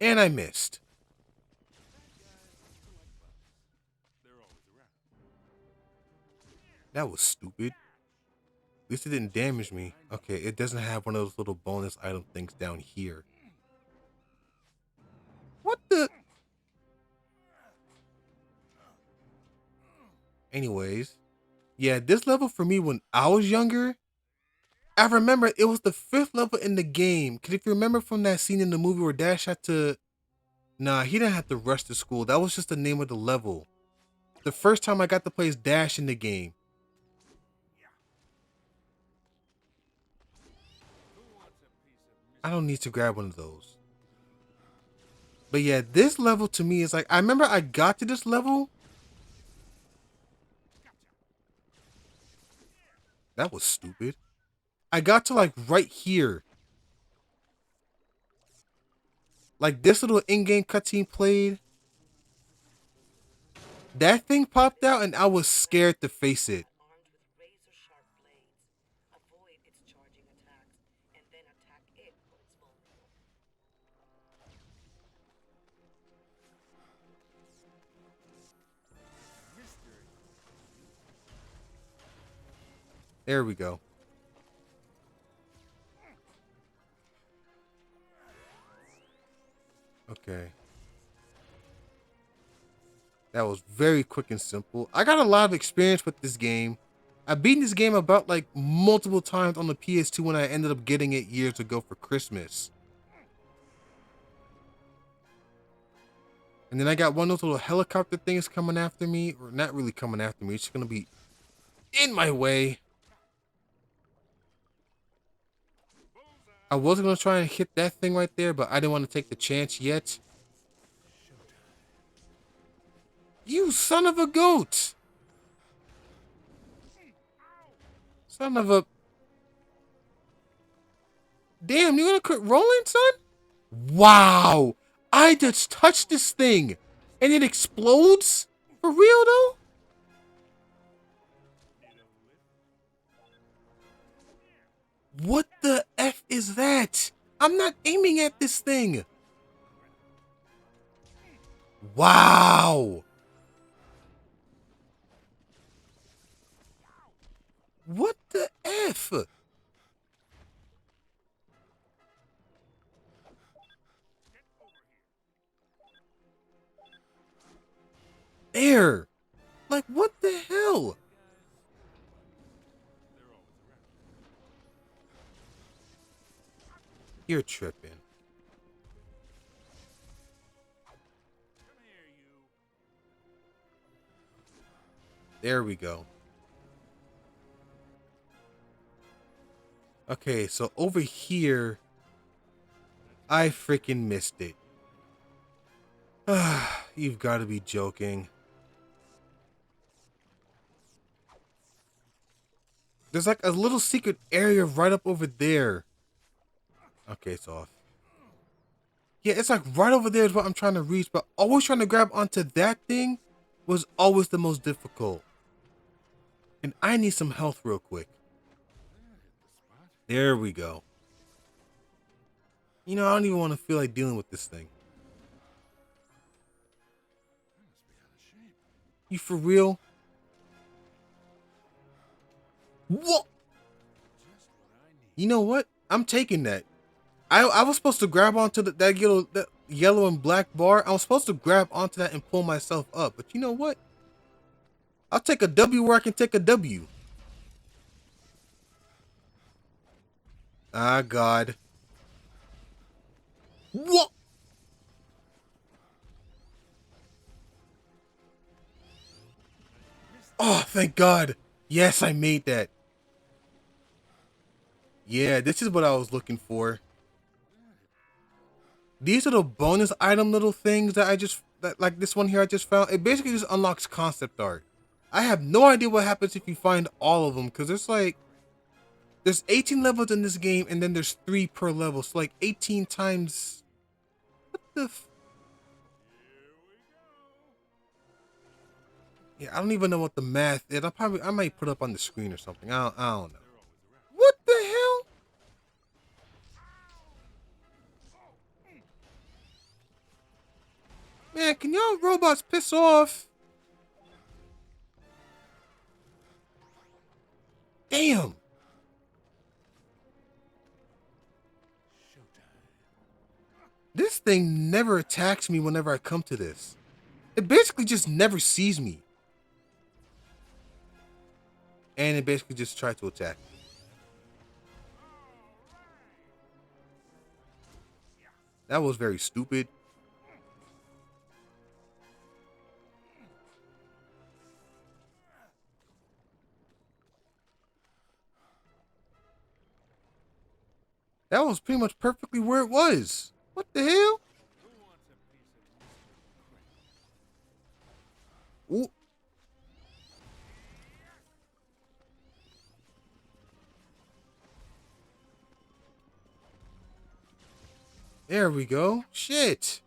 And I missed. That was stupid. At least it didn't damage me. Okay, it doesn't have one of those little bonus item things down here. What the? Anyways, yeah, this level for me when I was younger, I remember it was the 5th level in the game. Cause if you remember from that scene in the movie where Dash had to, nah, he didn't have to rush to school. That was just the name of the level. The first time I got to play as Dash in the game. I don't need to grab one of those. But yeah, this level to me is like, I remember I got to this level. That was stupid. I got to like right here. Like this little in-game cutscene played. That thing popped out and I was scared to face it. Armed with razor-sharp blades. Avoid its charging attacks, and then attack it when it's vulnerable. There we go. Okay. That was very quick and simple. I got a lot of experience with this game. I've beaten this game about like multiple times on the PS2 when I ended up getting it years ago for Christmas. And then I got one of those little helicopter things coming after me. Or not really coming after me. It's just going to be in my way. I was going to try and hit that thing right there, but I didn't want to take the chance yet. You son of a goat! Son of a... Damn, you gonna quit rolling, son? Wow! I just touched this thing and it explodes? For real though? What the F is that? I'm not aiming at this thing. Wow! What the F? There! Like, what the hell? You're tripping. There we go. Okay, so over here, I freaking missed it. You've got to be joking. There's like a little secret area right up over there. Okay, it's off. Yeah, it's like right over there is what I'm trying to reach, but always trying to grab onto that thing was always the most difficult. And I need some health real quick. There we go. You know, I don't even want to feel like dealing with this thing. You for real? What? You know what? I'm taking that. I was supposed to grab onto that yellow and black bar. I was supposed to grab onto that and pull myself up. But you know what? I'll take a W where I can take a W. Ah, God. What? Oh, thank God. Yes, I made that. Yeah, this is what I was looking for. These are the bonus item little things that like this one here I just found. It basically just unlocks concept art. I have no idea what happens if you find all of them, because there's 18 levels in this game and then there's 3 per level. So like 18 times, what the yeah, I don't even know what the math is. I might put up on the screen or something. I don't know. What the hell? Man, can y'all robots piss off? Damn. This thing never attacks me whenever I come to this. It basically just never sees me. And it basically just tried to attack me. That was very stupid. That was pretty much perfectly where it was. What the hell? There we go. Shit.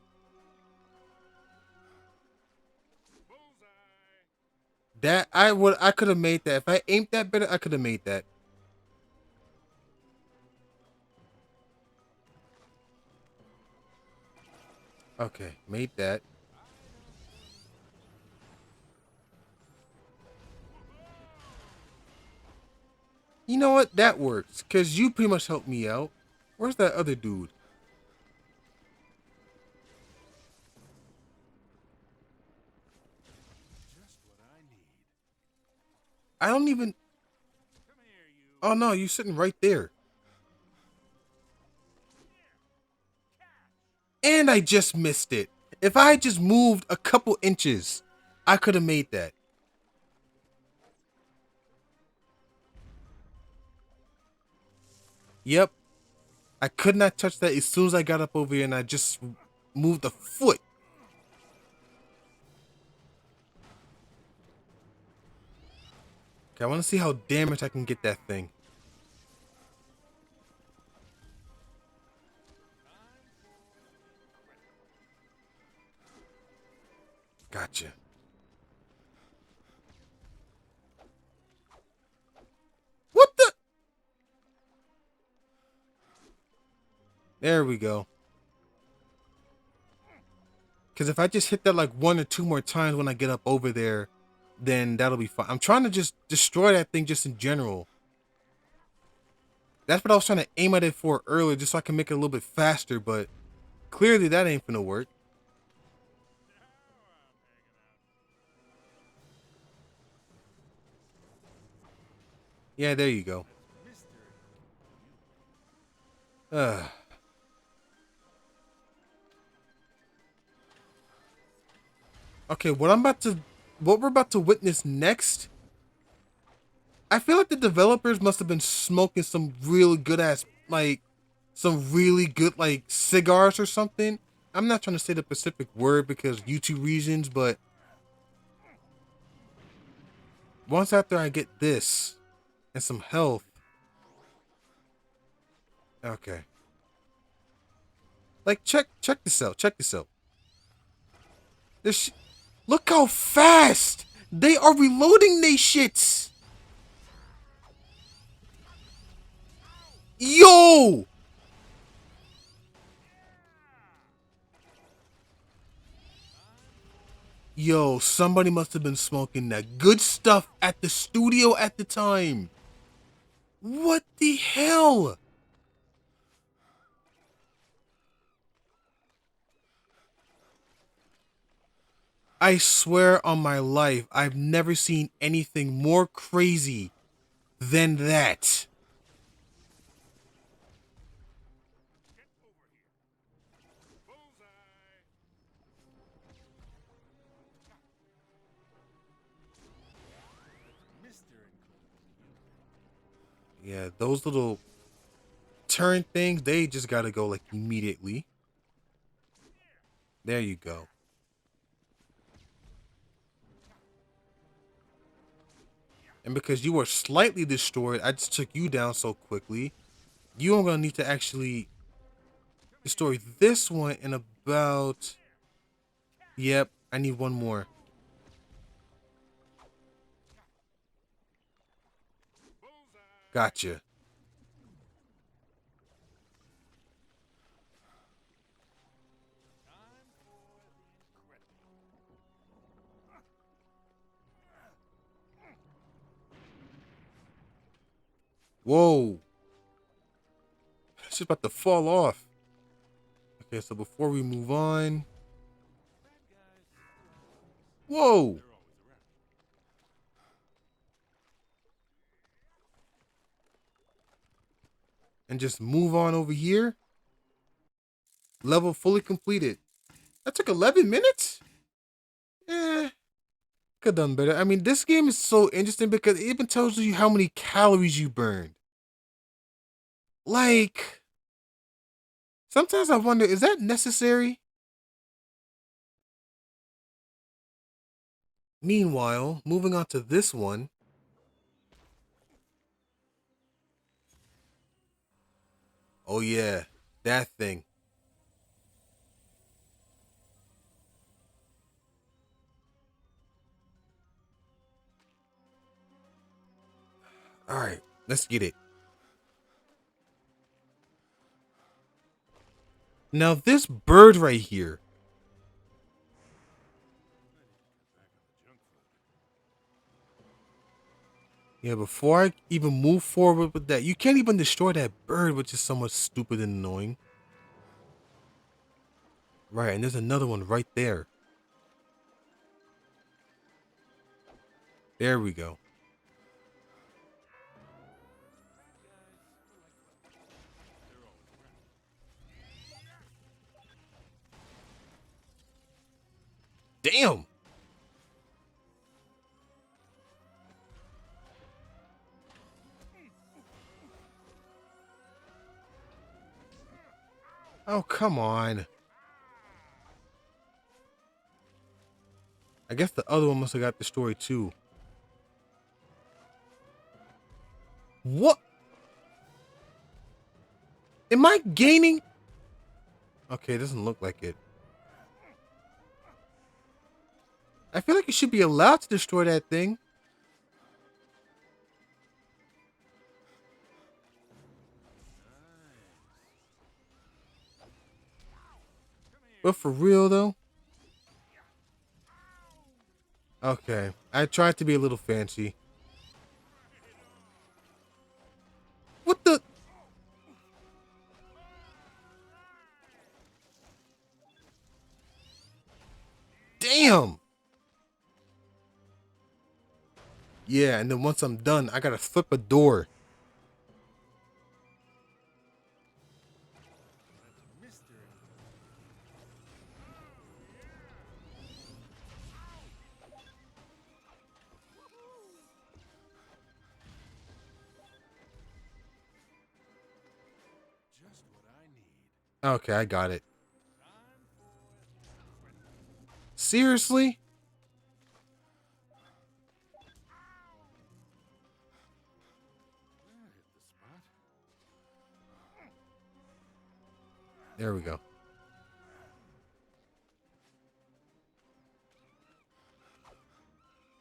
That I could have made that. If I aimed that better, I could have made that. Okay, made that. You know what? That works. Cause you pretty much helped me out. Where's that other dude? Just what I need. I don't even. Come here, you. Oh no, you're sitting right there. And I just missed it. If I had just moved a couple inches, I could have made that. Yep. I could not touch that as soon as I got up over here and I just moved a foot. Okay, I want to see how damaged I can get that thing. Gotcha. What the? There we go. Because if I just hit that like 1 or 2 more times when I get up over there, then that'll be fine. I'm trying to just destroy that thing just in general. That's what I was trying to aim at it for earlier, just so I can make it a little bit faster, but clearly that ain't gonna work. Yeah, there you go. Okay, what we're about to witness next, I feel like the developers must have been smoking some really good ass, like, some really good, like, cigars or something. I'm not trying to say the specific word because YouTube reasons, but once after I get this and some health. Okay. Like, check this out. Check this out. Look how fast they are reloading they shits. Yo! Yo, somebody must have been smoking that good stuff at the studio at the time. What the hell? I swear on my life, I've never seen anything more crazy than that. Yeah, those little turn things, they just gotta go like immediately. There you go. And because you were slightly destroyed, I just took you down so quickly. You are gonna need to actually destroy this one in about... Yep, I need one more. Gotcha. Whoa. It's just about to fall off. Okay, so before we move on... Whoa. And just move on over here. Level fully completed. That took 11 minutes? Eh, could have done better. I mean, this game is so interesting because it even tells you how many calories you burned. Like, sometimes I wonder, is that necessary? Meanwhile, moving on to this one. Oh yeah, that thing. All right, let's get it. Now this bird right here. Yeah, before I even move forward with that, you can't even destroy that bird, which is somewhat stupid and annoying. Right, and there's another one right there. There we go. Damn! Oh, come on. I guess the other one must have got destroyed too. What? Am I gaining? Okay, it doesn't look like it. I feel like you should be allowed to destroy that thing. But for real though? Okay, I tried to be a little fancy. What the? Damn! Yeah, and then once I'm done, I gotta flip a door. Okay, I got it. Seriously? There we go.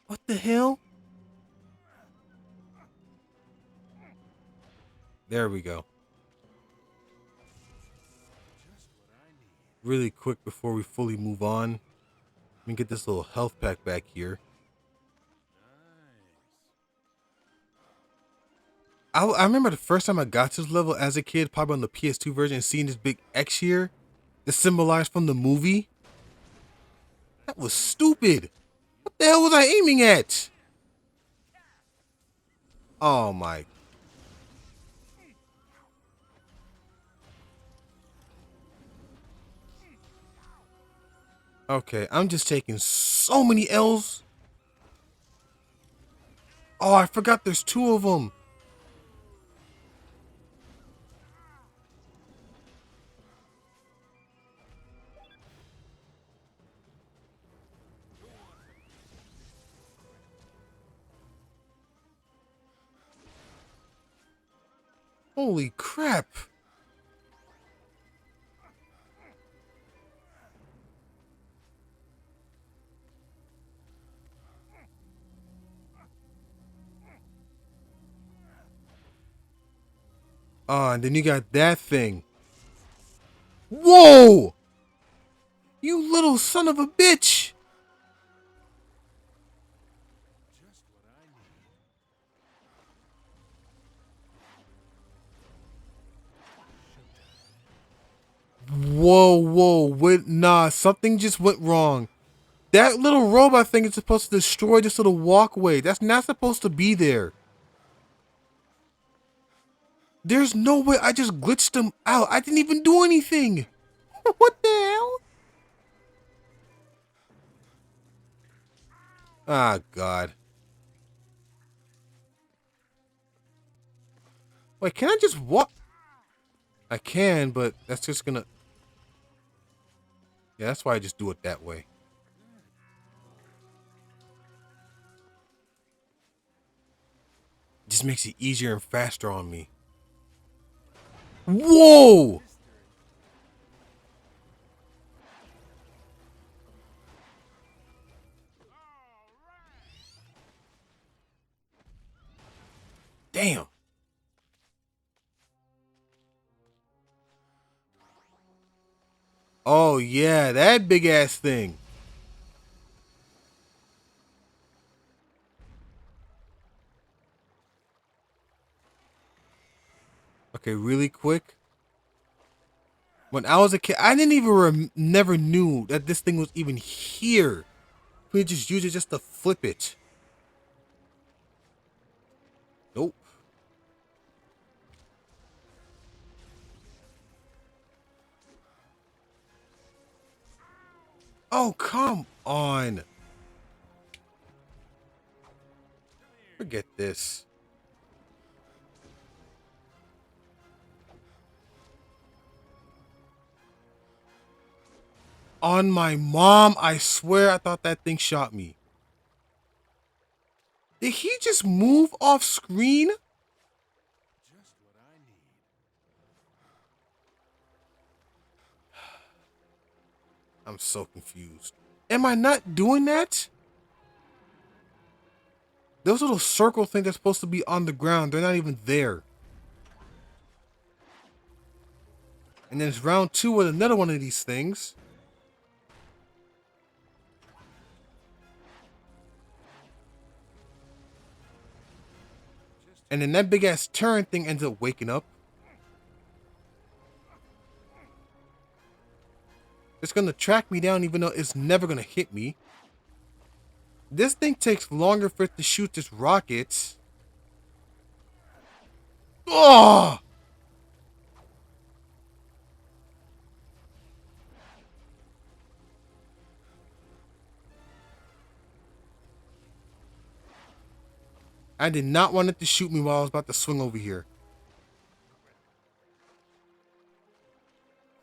What the hell? There we go. Really quick before we fully move on. Let me get this little health pack back here. I remember the first time I got to this level as a kid, probably on the PS2 version, seeing this big X here, the symbolized from the movie. That was stupid. What the hell was I aiming at? Oh my. Okay, I'm just taking so many L's. Oh, I forgot there's two of them. Holy crap. Oh, and then you got that thing. Whoa! You little son of a bitch! Whoa, wait, nah, something just went wrong. That little robot thing is supposed to destroy this little walkway. That's not supposed to be there. There's no way I just glitched them out. I didn't even do anything. What the hell? Ah, God. Wait, can I just walk? I can, but that's just gonna... Yeah, that's why I just do it that way. It just makes it easier and faster on me. Whoa! Damn. Oh yeah, that big ass thing. Okay, really quick. When I was a kid, I didn't even never knew that this thing was even here. We just use it just to flip it. Nope. Oh, come on. Forget this. On my mom, I swear I thought that thing shot me. Did he just move off screen? Just what I need. I'm so confused. Am I not doing that? Those little circle things that's supposed to be on the ground, they're not even there. And then it's round 2 with another one of these things. And then that big ass turn thing ends up waking up. It's gonna track me down even though it's never gonna hit me. This thing takes longer for it to shoot this rocket. Oh! I did not want it to shoot me while I was about to swing over here.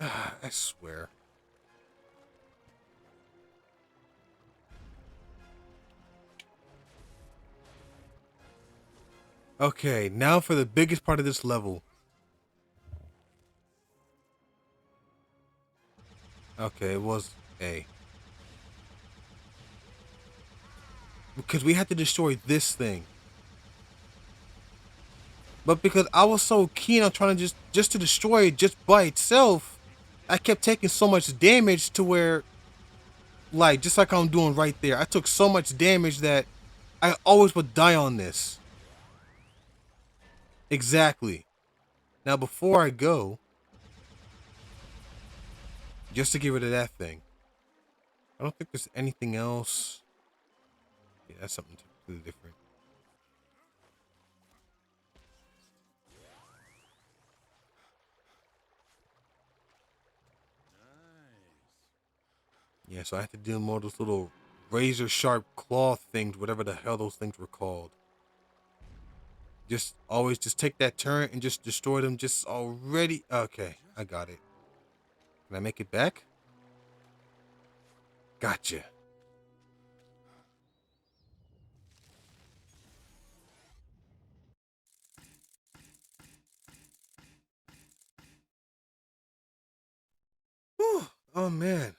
I swear. Okay, now for the biggest part of this level. Okay, it was A. Because we had to destroy this thing. But because I was so keen on trying to just to destroy it just by itself, I kept taking so much damage to where, like, just like I'm doing right there, I took so much damage that I always would die on this. Exactly. Now, before I go, just to get rid of that thing, I don't think there's anything else. Yeah, that's something completely different. Yeah, so I have to do more of those little razor sharp claw things, whatever the hell those things were called. Just always just take that turn and just destroy them just already. Okay, I got it. Can I make it back? Gotcha. Whew. Oh man.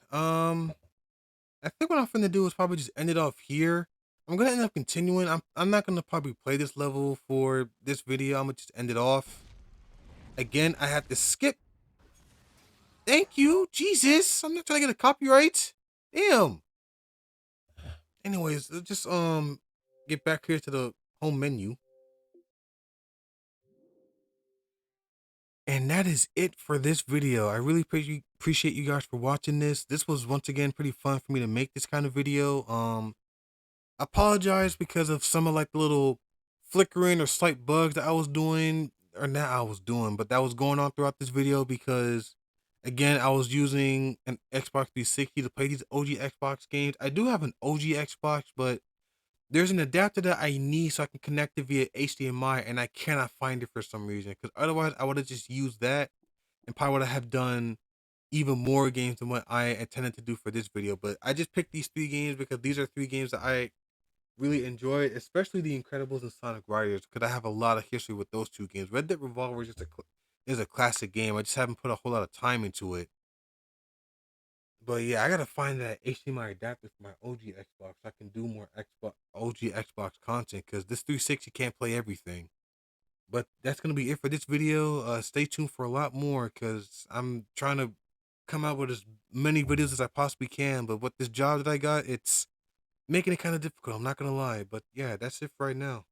I think what I'm finna do is probably just end it off here. I'm gonna end up continuing. I'm not gonna probably play this level for this video. I'm gonna just end it off. Again, I have to skip. Thank you, Jesus. I'm not trying to get a copyright. Damn. Anyways, let's just get back here to the home menu. And that is it for this video. I really appreciate you guys for watching this. This was once again pretty fun for me to make this kind of video. Apologize because of some of like the little flickering or slight bugs that I was doing, or not I was doing, but that was going on throughout this video because again, I was using an Xbox 360 to play these OG Xbox games. I do have an OG Xbox, but there's an adapter that I need so I can connect it via HDMI, and I cannot find it for some reason. Because otherwise, I would have just used that, and probably would have done even more games than what I intended to do for this video. But I just picked these 3 games because these are 3 games that I really enjoyed, especially The Incredibles and Sonic Riders, because I have a lot of history with those 2 games. Red Dead Revolver is a classic game. I just haven't put a whole lot of time into it. But yeah, I gotta find that HDMI adapter for my OG Xbox so I can do more Xbox OG Xbox content because this 360 can't play everything. But that's gonna be it for this video. Stay tuned for a lot more because I'm trying to come out with as many videos as I possibly can. But with this job that I got, it's making it kind of difficult. I'm not gonna lie. But yeah, that's it for right now.